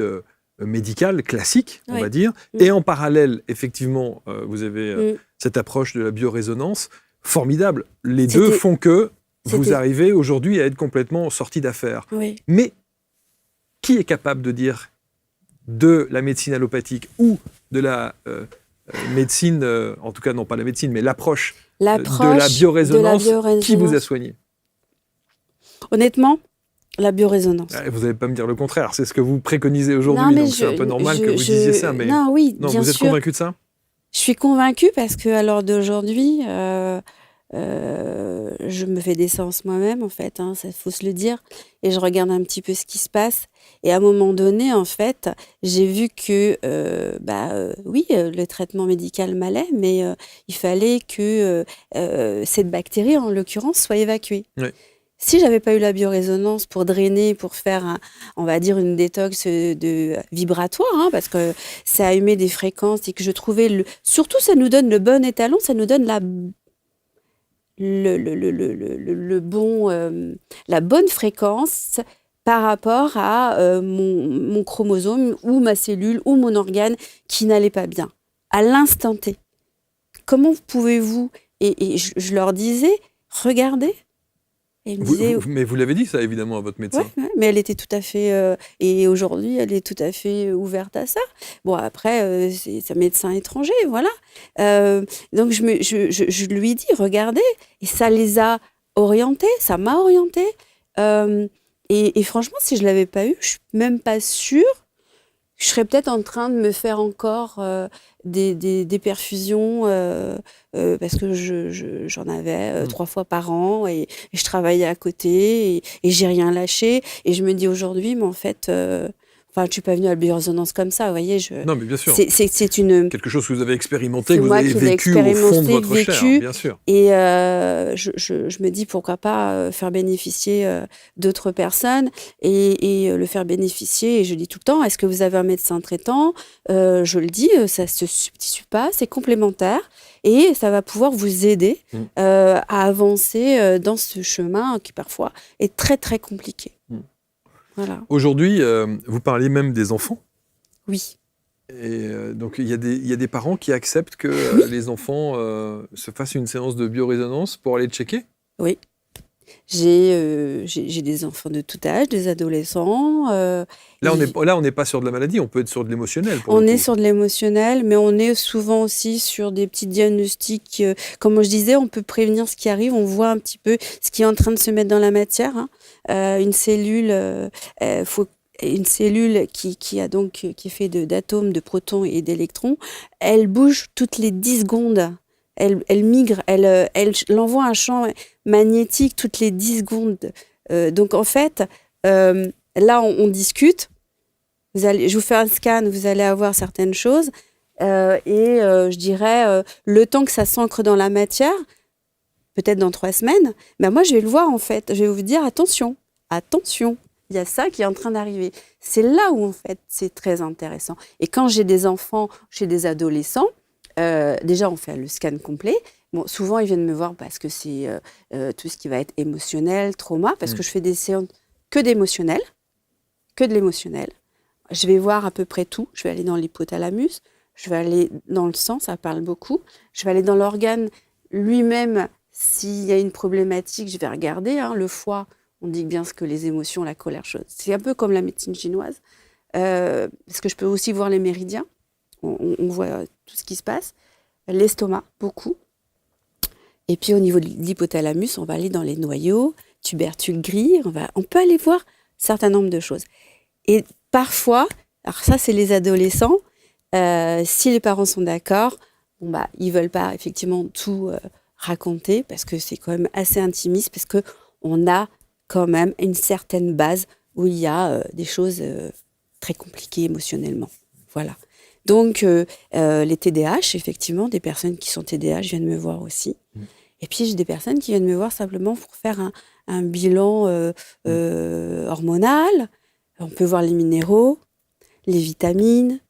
médical classique, on va dire, et en parallèle, effectivement, vous avez cette approche de la biorésonance, formidable. Les deux font que vous arrivez aujourd'hui à être complètement sorti d'affaires. Oui. Mais qui est capable de dire de la médecine allopathique ou de la médecine, en tout cas non pas la médecine, mais l'approche de la biorésonance, qui vous a soigné ? Honnêtement, la biorésonance. Vous n'allez pas me dire le contraire, c'est ce que vous préconisez aujourd'hui, donc c'est un peu normal que vous disiez ça. Mais... Non, oui, non, bien vous êtes sûr. convaincu de ça ? Je suis convaincue parce qu'à l'heure d'aujourd'hui, je me fais des séances moi-même, en fait, ça faut se le dire, et je regarde un petit peu ce qui se passe. Et à un moment donné, en fait, j'ai vu que, le traitement médical m'allait, mais il fallait que cette bactérie, en l'occurrence, soit évacuée. Oui. Si j'avais pas eu la biorésonance pour drainer, pour faire, on va dire, une détox vibratoire, parce que ça émet des fréquences et que je trouvais surtout ça nous donne le bon étalon, ça nous donne la bonne fréquence par rapport à mon chromosome ou ma cellule ou mon organe qui n'allait pas bien à l'instant T. Comment pouvez-vous et je leur disais, regardez. Et mais vous l'avez dit ça évidemment à votre médecin. Ouais, mais elle était tout à fait et aujourd'hui elle est tout à fait ouverte à ça. Bon après c'est un médecin étranger, voilà. Donc je lui dis regardez et ça les a orientés, ça m'a orienté. Et franchement si je l'avais pas eu, je suis même pas sûre. Je serais peut-être en train de me faire encore des perfusions parce que j'en avais 3 fois par an et je travaillais à côté et j'ai rien lâché. Et je me dis aujourd'hui, mais en fait, Enfin, je suis pas venue à la biorésonance comme ça, vous voyez. Non, mais bien sûr. C'est une... Quelque chose que vous avez expérimenté, C'est que vous moi avez qui l'ai vécu au fond de votre chair, vécu. bien sûr. Et je me dis pourquoi pas faire bénéficier d'autres personnes et le faire bénéficier. Et je dis tout le temps, est-ce que vous avez un médecin traitant? Je le dis, ça se substitue pas, c'est complémentaire et ça va pouvoir vous aider à avancer dans ce chemin qui parfois est très très compliqué. Voilà. Aujourd'hui, vous parliez même des enfants. Oui. Et donc, il y a des parents qui acceptent que les enfants se fassent une séance de biorésonance pour aller checker. Oui. J'ai des enfants de tout âge, des adolescents. Là, on n'est pas sur de la maladie, on peut être sur de l'émotionnel. On est sur de l'émotionnel, mais on est souvent aussi sur des petits diagnostics. Comme je disais, on peut prévenir ce qui arrive, on voit un petit peu ce qui est en train de se mettre dans la matière. Une cellule, une cellule qui est faite d'atomes, de protons et d'électrons, elle bouge toutes les 10 secondes. Elle migre, elle envoie un champ magnétique toutes les 10 secondes. Donc en fait, là on discute, je vous fais un scan, vous allez avoir certaines choses, je dirais, le temps que ça s'ancre dans la matière, peut-être dans 3 semaines, ben moi je vais le voir en fait, je vais vous dire attention, il y a ça qui est en train d'arriver. C'est là où en fait c'est très intéressant. Et quand j'ai des enfants, chez des adolescents, déjà, on fait le scan complet. Bon, souvent, ils viennent me voir parce que c'est tout ce qui va être émotionnel, trauma, parce que je fais des séances que d'émotionnel, que de l'émotionnel. Je vais voir à peu près tout. Je vais aller dans l'hypothalamus, je vais aller dans le sang, ça parle beaucoup. Je vais aller dans l'organe lui-même. S'il y a une problématique, je vais regarder. Le foie, on dit bien ce que les émotions, la colère, c'est un peu comme la médecine chinoise. Parce que je peux aussi voir les méridiens. On voit tout ce qui se passe. L'estomac, beaucoup. Et puis au niveau de l'hypothalamus, on va aller dans les noyaux, tubercules gris, on peut aller voir un certain nombre de choses. Et parfois, alors ça c'est les adolescents, si les parents sont d'accord, ils veulent pas effectivement tout raconter parce que c'est quand même assez intimiste, parce qu'on a quand même une certaine base où il y a des choses très compliquées émotionnellement. Voilà. Donc, les TDAH, effectivement, des personnes qui sont TDAH viennent me voir aussi. Et puis, j'ai des personnes qui viennent me voir simplement pour faire un bilan hormonal. On peut voir les minéraux, les vitamines.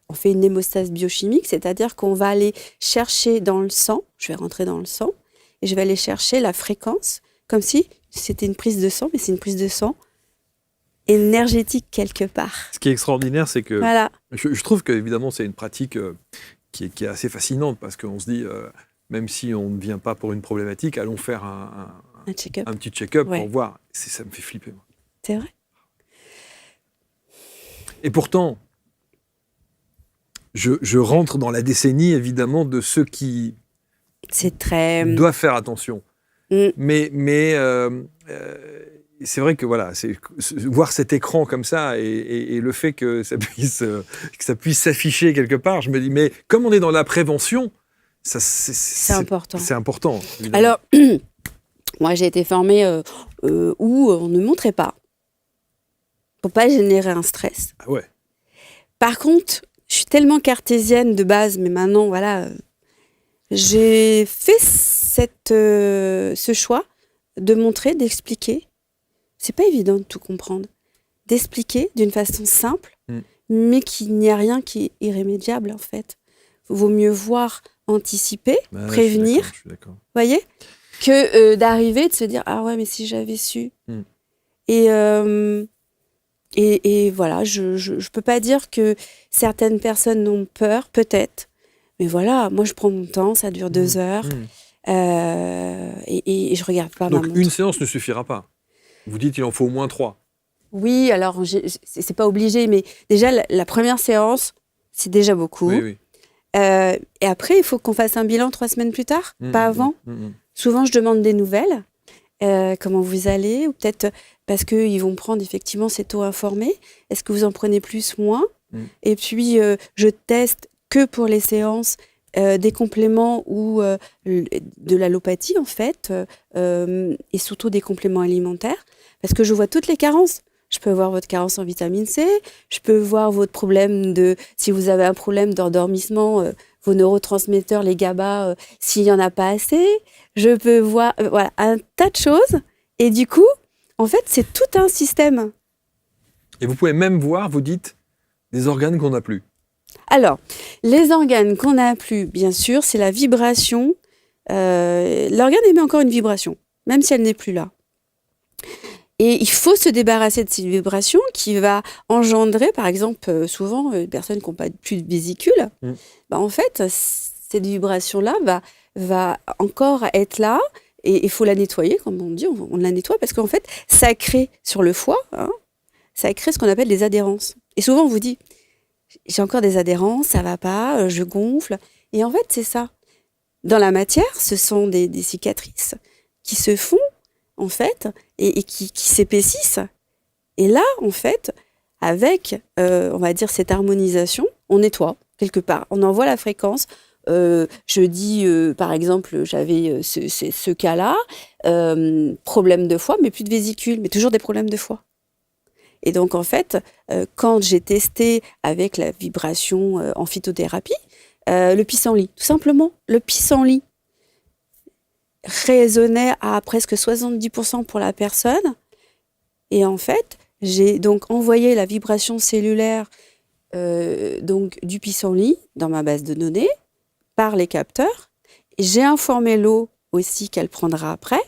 On fait une hémostase biochimique, c'est-à-dire qu'on va aller chercher dans le sang, je vais rentrer dans le sang, et je vais aller chercher la fréquence, comme si c'était une prise de sang, mais c'est une prise de sang énergétique quelque part. Ce qui est extraordinaire, c'est que voilà. je trouve qu'évidemment, c'est une pratique qui est assez fascinante, parce qu'on se dit, même si on ne vient pas pour une problématique, allons faire un petit check-up pour voir. Ça me fait flipper. Moi. C'est vrai. Et pourtant, je rentre dans la décennie, évidemment, de ceux qui doivent faire attention. Mais c'est vrai que voilà, voir cet écran comme ça et le fait que ça puisse s'afficher quelque part, je me dis, mais comme on est dans la prévention, c'est important. C'est important. Évidemment. Alors, moi j'ai été formée où on ne montrait pas, pour pas générer un stress. Ah ouais. Par contre, je suis tellement cartésienne de base, mais maintenant, voilà, j'ai fait ce choix de montrer, d'expliquer. C'est pas évident de tout comprendre. D'expliquer d'une façon simple, mais qu'il n'y a rien qui est irrémédiable, en fait. Il vaut mieux voir, anticiper, prévenir, je suis d'accord. Voyez, que d'arriver, de se dire « Ah ouais, mais si j'avais su ». Et voilà, je peux pas dire que certaines personnes ont peur, peut-être. Mais voilà, moi je prends mon temps, ça dure 2 heures. Et je regarde pas ma montre. Donc une séance ne suffira pas. Vous dites qu'il en faut au moins 3. Oui, alors c'est pas obligé, mais déjà la première séance, c'est déjà beaucoup. Oui. Et après, il faut qu'on fasse un bilan 3 semaines plus tard, pas avant. Souvent, je demande des nouvelles. Comment vous allez? Ou peut-être parce qu'ils vont prendre effectivement ces taux informés. Est-ce que vous en prenez plus, moins? Et puis, je teste que pour les séances des compléments ou de l'allopathie, en fait, et surtout des compléments alimentaires, parce que je vois toutes les carences. je peux voir votre carence en vitamine C, je peux voir votre problème si vous avez un problème d'endormissement, vos neurotransmetteurs, les GABA, s'il n'y en a pas assez. Je peux voir voilà, un tas de choses. Et du coup, en fait, c'est tout un système. Et vous pouvez même voir, vous dites, des organes qu'on n'a plus. Alors, les organes qu'on n'a plus, bien sûr, c'est la vibration. L'organe émet encore une vibration, même si elle n'est plus là. Et il faut se débarrasser de cette vibration qui va engendrer, par exemple, souvent, les personnes qui n'ont pas plus de vésicule, en fait, cette vibration-là va encore être là et il faut la nettoyer, comme on dit, on la nettoie parce qu'en fait, ça crée sur le foie, ça crée ce qu'on appelle des adhérences. Et souvent, on vous dit, j'ai encore des adhérences, ça va pas, je gonfle. Et en fait, c'est ça. Dans la matière, ce sont des cicatrices qui se font, en fait, et qui s'épaississent. Et là, en fait, avec, on va dire, cette harmonisation, on nettoie, quelque part. On envoie la fréquence. Je dis, par exemple, j'avais ce cas-là, problème de foie, mais plus de vésicule, mais toujours des problèmes de foie. Et donc, en fait, quand j'ai testé avec la vibration en phytothérapie, le pissenlit, tout simplement, le pissenlit résonnait à presque 70% pour la personne. Et en fait, j'ai donc envoyé la vibration cellulaire donc, du pissenlit dans ma base de données par les capteurs. Et j'ai informé l'eau aussi qu'elle prendra après.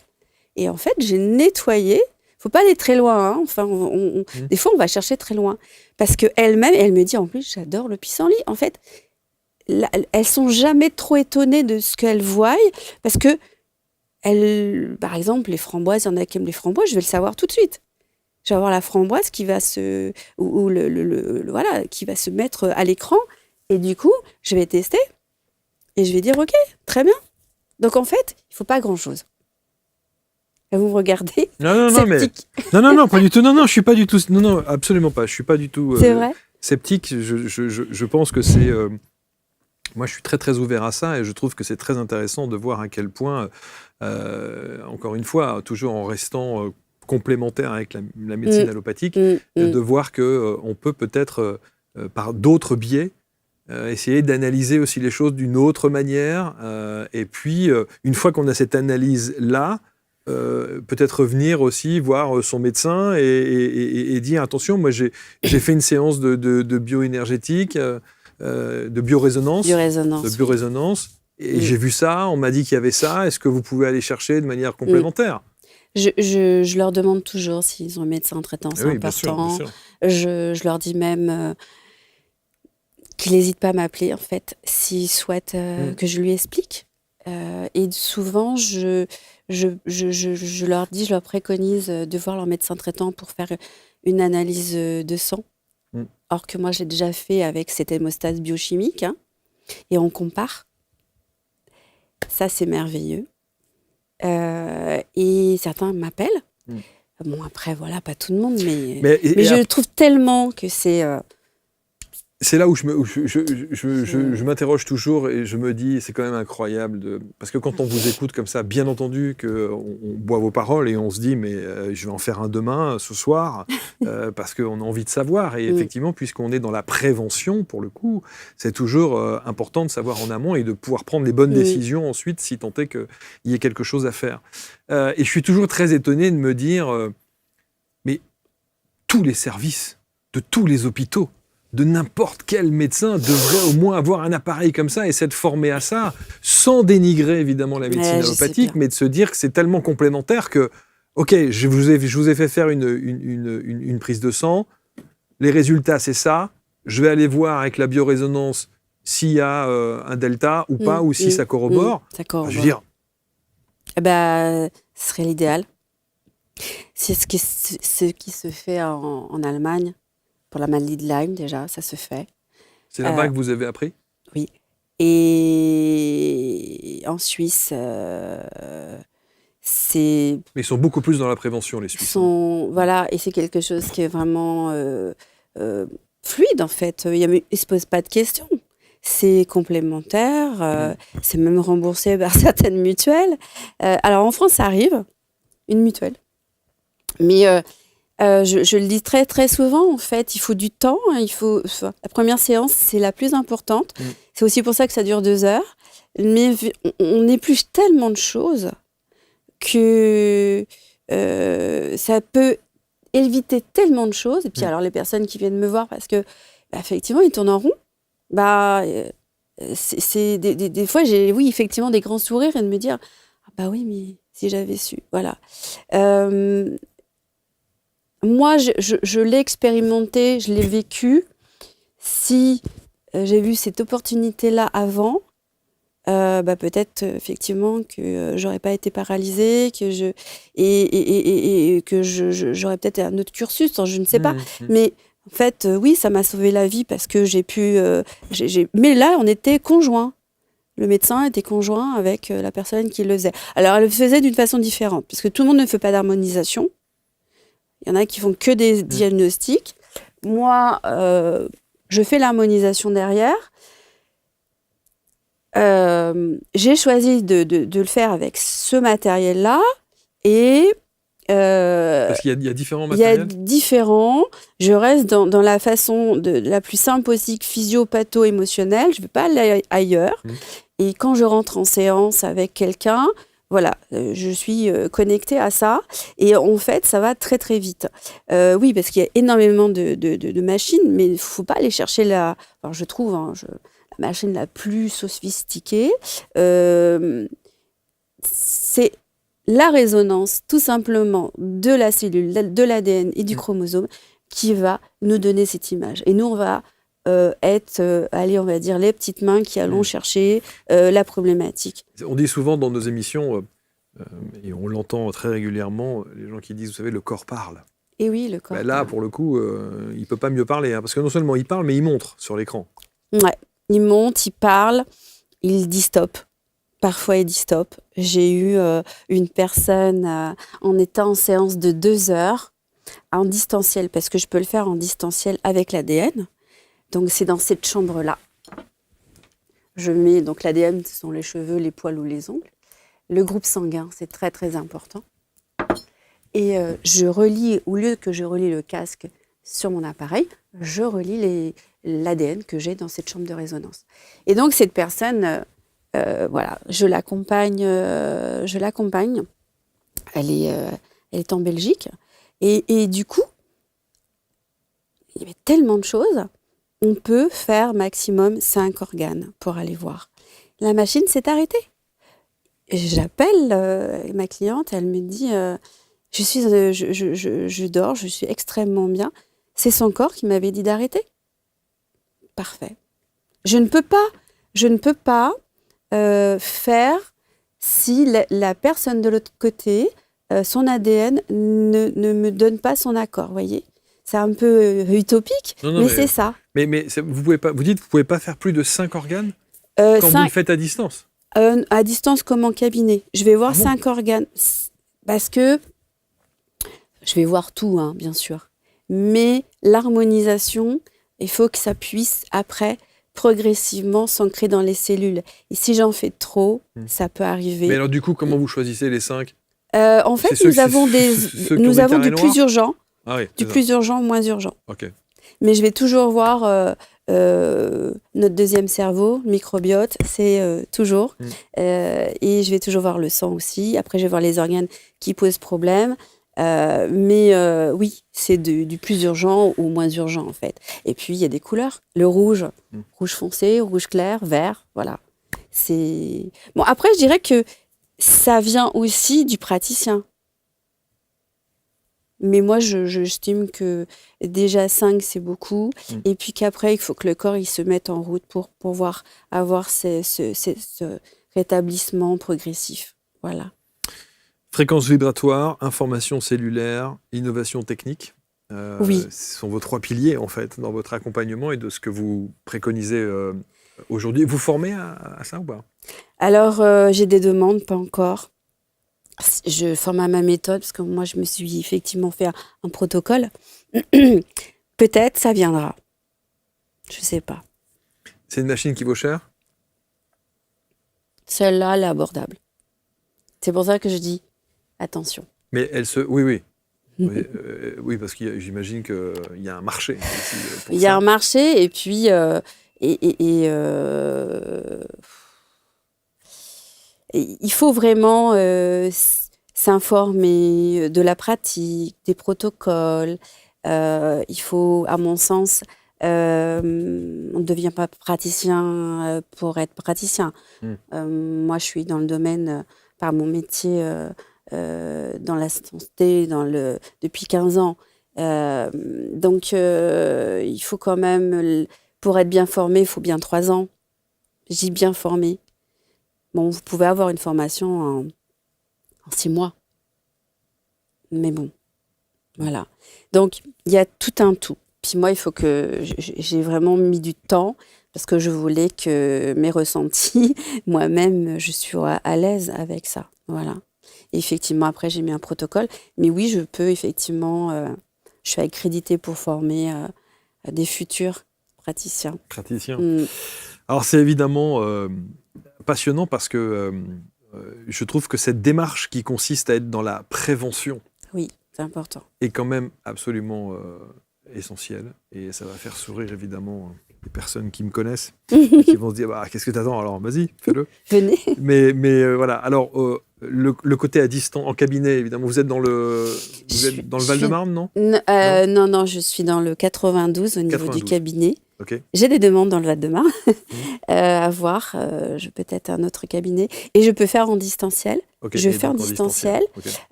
Et en fait, j'ai nettoyé. Il ne faut pas aller très loin. Hein. Enfin, des fois, on va chercher très loin. Parce qu'elle-même, elle me dit, en plus, j'adore le pissenlit. En fait, elles ne sont jamais trop étonnées de ce qu'elles voient. Parce que, par exemple, les framboises, il y en a qui aiment les framboises, je vais le savoir tout de suite. Je vais avoir la framboise qui va qui va se mettre à l'écran. Et du coup, je vais tester. Et je vais dire, OK, très bien. Donc, en fait, il ne faut pas grand-chose. Et vous me regardez. Non, non, pas du tout. Non, je suis pas du tout. Non, absolument pas. Je suis pas du tout c'est vrai sceptique. Je pense que c'est. Moi, je suis très, très ouvert à ça et je trouve que c'est très intéressant de voir à quel point, encore une fois, toujours en restant complémentaire avec la médecine allopathique, de voir qu'on peut peut-être, par d'autres biais, essayer d'analyser aussi les choses d'une autre manière. Et puis, une fois qu'on a cette analyse-là, peut-être revenir aussi voir son médecin et dire attention, moi j'ai fait une séance de bioénergétique, de biorésonance, et j'ai vu ça, on m'a dit qu'il y avait ça, est-ce que vous pouvez aller chercher de manière complémentaire? Je leur demande toujours s'ils ont un médecin traitant, c'est important. Bien sûr. Je leur dis même qu'ils n'hésitent pas à m'appeler, en fait, s'ils souhaitent que je lui explique. Et souvent, je leur dis, je leur préconise de voir leur médecin traitant pour faire une analyse de sang. Or que moi, j'ai déjà fait avec cette hémostase biochimique. Et on compare. Ça, c'est merveilleux. Et certains m'appellent. Bon, après, voilà, pas tout le monde, mais je trouve tellement que c'est... C'est là où je m'interroge toujours et je me dis, c'est quand même incroyable. Parce que quand on vous écoute comme ça, bien entendu qu'on boit vos paroles et on se dit, mais je vais en faire un demain, ce soir, parce qu'on a envie de savoir. Et effectivement, puisqu'on est dans la prévention, pour le coup, c'est toujours important de savoir en amont et de pouvoir prendre les bonnes décisions ensuite, si tant est qu'il y ait quelque chose à faire. Et je suis toujours très étonné de me dire, mais tous les services de tous les hôpitaux, de n'importe quel médecin devrait au moins avoir un appareil comme ça et s'être formé à ça, sans dénigrer évidemment la médecine allopathique, mais de se dire que c'est tellement complémentaire que, ok, je vous ai fait faire une prise de sang, les résultats c'est ça, je vais aller voir avec la biorésonance s'il y a un delta ou pas, ou si ça corrobore. Je veux dire... ce serait l'idéal. C'est ce qui se fait en Allemagne. Pour la maladie de Lyme, déjà, ça se fait. C'est là-bas que vous avez appris? Oui. Et en Suisse, c'est... Mais ils sont beaucoup plus dans la prévention, les Suisses. Voilà, et c'est quelque chose qui est vraiment fluide, en fait. Ils ne se posent pas de questions. C'est complémentaire, c'est même remboursé par certaines mutuelles. Alors, en France, ça arrive, une mutuelle. Mais... Je le dis très très souvent, en fait, il faut du temps. Hein, la première séance, c'est la plus importante. C'est aussi pour ça que ça dure 2 heures. Mais on épluche tellement de choses que ça peut éviter tellement de choses. Et puis alors les personnes qui viennent me voir parce que effectivement ils tournent en rond, c'est des fois j'ai effectivement des grands sourires et de me dire ah bah oui mais si j'avais su, voilà. Moi je l'ai expérimenté, je l'ai vécu. Si j'ai vu cette opportunité là avant, peut-être effectivement que j'aurais pas été paralysée, que j'aurais peut-être un autre cursus, hein, je ne sais pas. Mais en fait, oui, ça m'a sauvé la vie parce que j'ai pu. Mais là, on était conjoints. Le médecin était conjoint avec la personne qui le faisait. Alors, elle le faisait d'une façon différente, parce que tout le monde ne fait pas d'harmonisation. Il y en a qui font que des diagnostics. Moi, je fais l'harmonisation derrière. J'ai choisi de le faire avec ce matériel-là et parce qu'il y a différents matériels. Il y a différents. Je reste dans la façon la plus simple possible, physio-patho-émotionnelle. Je ne vais pas aller ailleurs. Et quand je rentre en séance avec quelqu'un, voilà, je suis connectée à ça. Et en fait, ça va très très vite. Oui, parce qu'il y a énormément de machines, mais il ne faut pas aller chercher alors je trouve, la machine la plus sophistiquée. C'est la résonance, tout simplement, de la cellule, de l'ADN et du chromosome qui va nous donner cette image. Et nous, on va être, on va dire, les petites mains qui allons chercher la problématique. On dit souvent dans nos émissions, et on l'entend très régulièrement, les gens qui disent, vous savez, le corps parle. Et oui, le corps là, parle. pour le coup, il ne peut pas mieux parler, hein, parce que non seulement il parle, mais il montre sur l'écran. Ouais, il monte, il parle, il dit stop. Parfois, il dit stop. J'ai eu une personne, en étant en séance de 2 heures, en distanciel, parce que je peux le faire en distanciel avec l'ADN. Donc, c'est dans cette chambre-là. Je mets, donc l'ADN, ce sont les cheveux, les poils ou les ongles. Le groupe sanguin, c'est très, très important. Et je relis, au lieu que je relis le casque sur mon appareil, je relis l'ADN que j'ai dans cette chambre de résonance. Et donc, cette personne... voilà, je l'accompagne. Elle est en Belgique. Et du coup, il y avait tellement de choses. On peut faire maximum 5 organes pour aller voir. La machine s'est arrêtée. J'appelle ma cliente, elle me dit je dors, je suis extrêmement bien. C'est son corps qui m'avait dit d'arrêter. Parfait. Je ne peux pas faire si la personne de l'autre côté, son ADN ne me donne pas son accord, vous voyez. C'est un peu utopique, mais c'est ça. Mais vous pouvez pas, vous dites que vous ne pouvez pas faire plus de 5 organes quand vous le faites à distance. À distance comme en cabinet. Je vais voir 5 organes parce que je vais voir tout, hein, bien sûr. Mais l'harmonisation, il faut que ça puisse après progressivement s'ancrer dans les cellules. Et si j'en fais trop, ça peut arriver. Mais alors du coup, comment vous choisissez les 5 ? En fait, nous avons du plus urgent, du plus urgent au moins urgent. Okay. Mais je vais toujours voir notre deuxième cerveau, le microbiote, c'est toujours. Et je vais toujours voir le sang aussi. Après, je vais voir les organes qui posent problème. Oui, c'est du plus urgent au moins urgent, en fait. Et puis, il y a des couleurs. Le rouge, rouge foncé, rouge clair, vert, voilà. Bon, après, je dirais que ça vient aussi du praticien. Mais moi, j'estime que déjà 5, c'est beaucoup. Et puis qu'après, il faut que le corps il se mette en route pour pouvoir avoir ce rétablissement progressif. Voilà. Fréquence vibratoire, information cellulaire, innovation technique. Oui. Ce sont vos 3 piliers, en fait, dans votre accompagnement et de ce que vous préconisez aujourd'hui. Vous formez à ça ou pas ? Alors, j'ai des demandes, pas encore. Je forme à ma méthode, parce que moi, je me suis effectivement fait un protocole. Peut-être, ça viendra. Je ne sais pas. C'est une machine qui vaut cher ? Celle-là, elle est abordable. C'est pour ça que je dis attention. Mais oui. Oui, parce que j'imagine qu'il y a un marché aussi pour Il y a ça. un marché et puis et il faut vraiment s'informer de la pratique, des protocoles. Il faut, à mon sens, on ne devient pas praticien pour être praticien. Moi, je suis dans le domaine, par mon métier, dans la santé depuis 15 ans. Donc, il faut quand même, pour être bien formé, il faut bien 3 ans. Je dis bien formé. Bon, vous pouvez avoir une formation en 6 mois. Mais bon, voilà. Donc, il y a tout un tout. Puis moi, il faut que j'ai vraiment mis du temps parce que je voulais que mes ressentis, moi-même, je suis à l'aise avec ça. Voilà. Et effectivement, après, j'ai mis un protocole. Mais oui, je peux effectivement, je suis accréditée pour former des futurs praticiens. Alors, c'est évidemment passionnant parce que je trouve que cette démarche qui consiste à être dans la prévention Oui, c'est important. est quand même absolument essentielle. Et ça va faire sourire évidemment les personnes qui me connaissent et qui vont se dire bah, qu'est-ce que tu attends? Alors vas-y, fais-le. Venez. Mais voilà. Alors, le côté à distance, en cabinet, évidemment, vous êtes dans le Val-de-Marne, non? Non, je suis dans le 92 au niveau du cabinet. Okay. J'ai des demandes dans le Val-de-Marne à voir. Je peux être un autre cabinet. Et je peux faire en distanciel. Je vais faire en distanciel.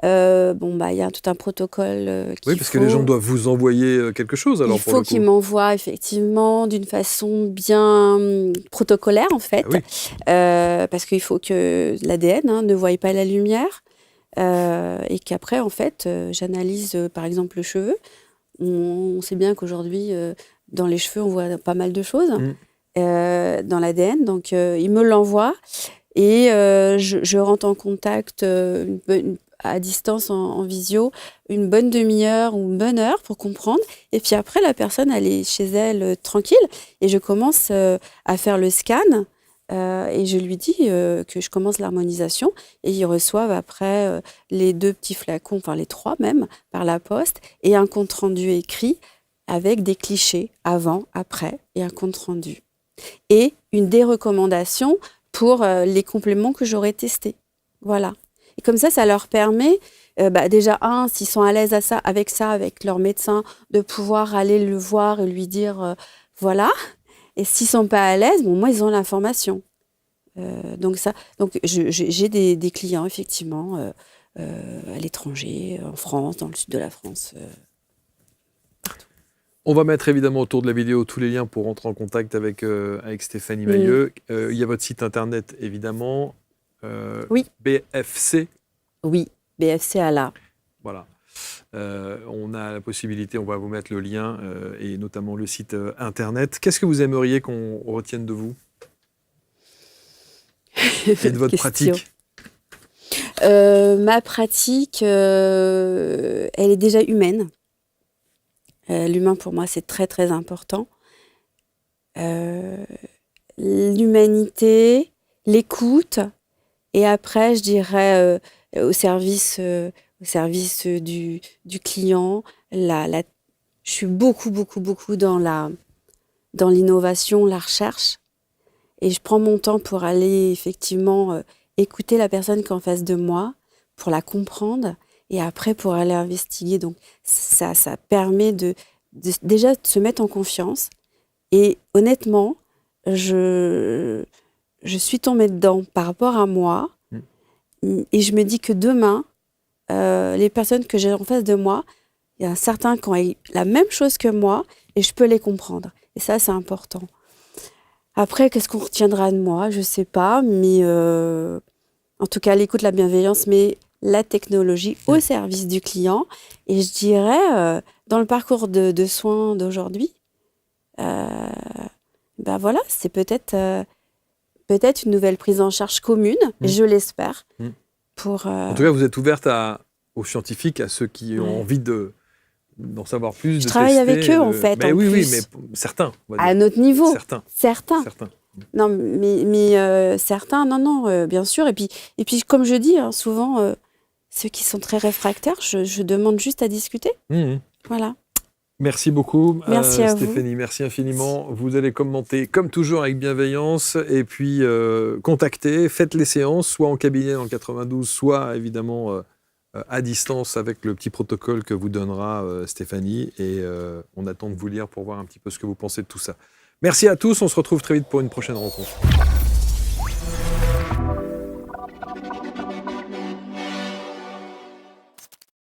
Il y a tout un protocole Oui, parce que les gens doivent vous envoyer quelque chose. Alors, il faut qu'ils m'envoient effectivement d'une façon bien protocolaire, en fait. Parce qu'il faut que l'ADN ne voie pas la lumière. Et qu'après, en fait, j'analyse, par exemple, le cheveu. On sait bien qu'aujourd'hui, dans les cheveux, on voit pas mal de choses dans l'ADN. Donc, il me l'envoie et je rentre en contact à distance, en visio, une bonne demi-heure ou une bonne heure pour comprendre. Et puis après, la personne, elle est chez elle tranquille. Et je commence à faire le scan. Et je lui dis que je commence l'harmonisation et ils reçoivent après les 2 petits flacons, enfin les 3 même, par la poste et un compte-rendu écrit avec des clichés avant, après et un compte-rendu. Et une dérecommandation pour les compléments que j'aurais testés. Voilà. Et comme ça leur permet, déjà, s'ils sont à l'aise avec leur médecin, de pouvoir aller le voir et lui dire voilà. Et s'ils ne sont pas à l'aise, moi, ils ont l'information. Donc j'ai des clients, effectivement, à l'étranger, en France, dans le sud de la France, partout. On va mettre évidemment autour de la vidéo tous les liens pour rentrer en contact avec Stéphanie Mailleux. Il y a votre site internet, évidemment. Oui. BFC. Oui, BFC ALA. Voilà. On a la possibilité, on va vous mettre le lien et notamment le site internet. Qu'est-ce que vous aimeriez qu'on retienne de vous et de votre pratique? Ma pratique, elle est déjà humaine. L'humain, pour moi, c'est très, très important. L'humanité, l'écoute, et après, je dirais au service du client. Je suis beaucoup dans l'innovation, la recherche. Et je prends mon temps pour aller effectivement écouter la personne qui est en face de moi, pour la comprendre, et après pour aller investiguer. Donc ça permet déjà de se mettre en confiance. Et honnêtement, je suis tombée dedans par rapport à moi. Et je me dis que demain, les personnes que j'ai en face de moi, il y a certains qui ont la même chose que moi et je peux les comprendre. Et ça, c'est important. Après, qu'est-ce qu'on retiendra de moi? Je ne sais pas, mais en tout cas, l'écoute, la bienveillance, mais la technologie au service du client. Et je dirais, dans le parcours de soins d'aujourd'hui, voilà, c'est peut-être une nouvelle prise en charge commune, je l'espère. En tout cas, vous êtes ouverte aux scientifiques, à ceux qui ont envie d'en savoir plus. Je travaille avec eux, en fait. Mais oui, mais certains. À notre niveau. Certains. Non, mais certains, non, bien sûr. Et puis, comme je dis, souvent, ceux qui sont très réfractaires, je demande juste à discuter. Voilà. Merci beaucoup, Merci à Stéphanie. Merci infiniment. Vous allez commenter, comme toujours, avec bienveillance. Et puis, contactez, faites les séances, soit en cabinet dans le 92, soit évidemment à distance avec le petit protocole que vous donnera Stéphanie. Et on attend de vous lire pour voir un petit peu ce que vous pensez de tout ça. Merci à tous. On se retrouve très vite pour une prochaine rencontre.